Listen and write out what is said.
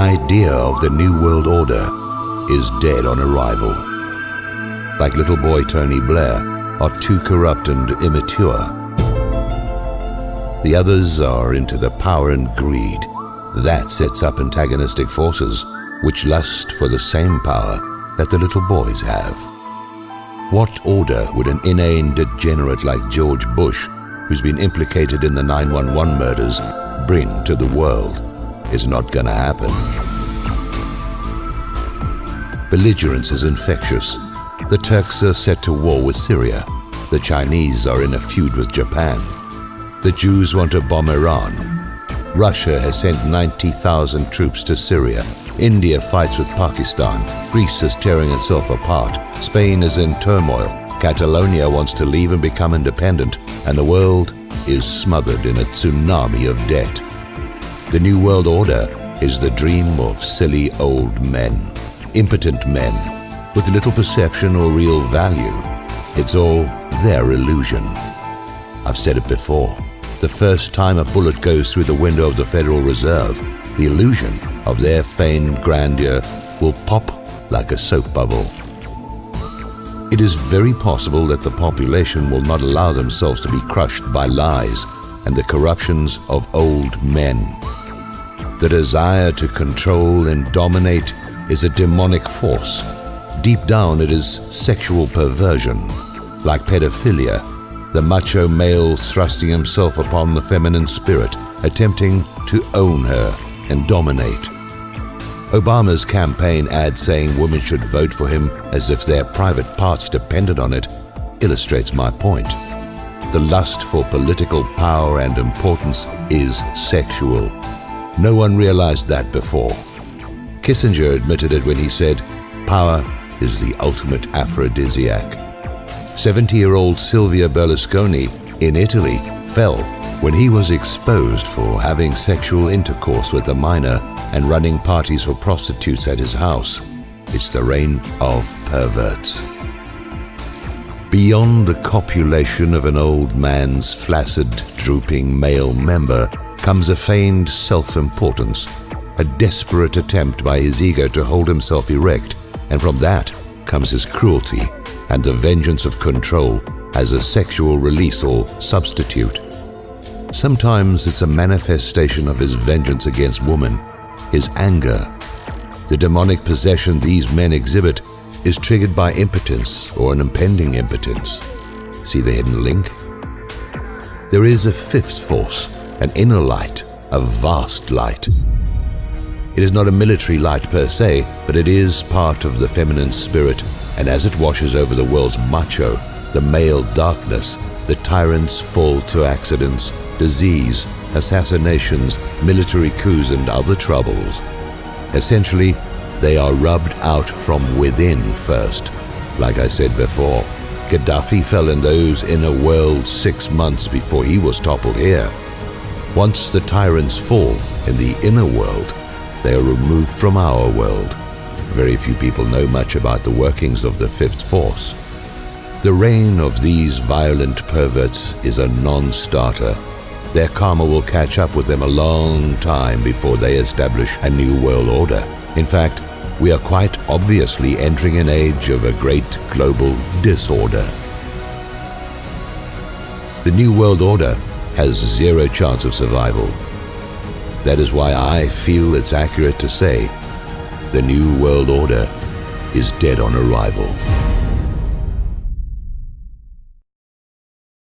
idea of the New World Order is dead on arrival. Like little boy Tony Blair, are too corrupt and immature. The others are into the power and greed. That sets up antagonistic forces which lust for the same power that the little boys have. What order would an inane degenerate like George Bush, who's been implicated in the 911 murders, bring to the world? Is not gonna happen. Belligerence is infectious. The Turks are set to war with Syria. The Chinese are in a feud with Japan. The Jews want to bomb Iran. Russia has sent 90,000 troops to Syria. India fights with Pakistan. Greece is tearing itself apart. Spain is in turmoil. Catalonia wants to leave and become independent. And the world is smothered in a tsunami of debt. The New World Order is the dream of silly old men, impotent men, with little perception or real value. It's all their illusion. I've said it before. The first time a bullet goes through the window of the Federal Reserve, the illusion of their feigned grandeur will pop like a soap bubble. It is very possible that the population will not allow themselves to be crushed by lies and the corruptions of old men. The desire to control and dominate is a demonic force. Deep down it is sexual perversion, like pedophilia, the macho male thrusting himself upon the feminine spirit, attempting to own her and dominate. Obama's campaign ad saying women should vote for him as if their private parts depended on it illustrates my point. The lust for political power and importance is sexual. No one realized that before. Kissinger admitted it when he said, "Power is the ultimate aphrodisiac." 70-year-old Silvio Berlusconi in Italy fell when he was exposed for having sexual intercourse with a minor and running parties for prostitutes at his house. It's the reign of perverts. Beyond the copulation of an old man's flaccid, drooping male member comes a feigned self-importance, a desperate attempt by his ego to hold himself erect, and from that comes his cruelty and the vengeance of control as a sexual release or substitute. Sometimes it's a manifestation of his vengeance against woman, his anger. The demonic possession these men exhibit is triggered by impotence or an impending impotence. See the hidden link? There is a fifth force, an inner light, a vast light. It is not a military light per se, but it is part of the feminine spirit, and as it washes over the world's macho, the male darkness, the tyrants fall to accidents, disease, assassinations, military coups, and other troubles. Essentially, they are rubbed out from within first. Like I said before, Gaddafi fell in those inner worlds 6 months before he was toppled here. Once the tyrants fall in the inner world, they are removed from our world. Very few people know much about the workings of the fifth force. The reign of these violent perverts is a non-starter. Their karma will catch up with them a long time before they establish a new world order. In fact, we are quite obviously entering an age of a great global disorder. The new world order has zero chance of survival. That is why I feel it's accurate to say the New World Order is dead on arrival.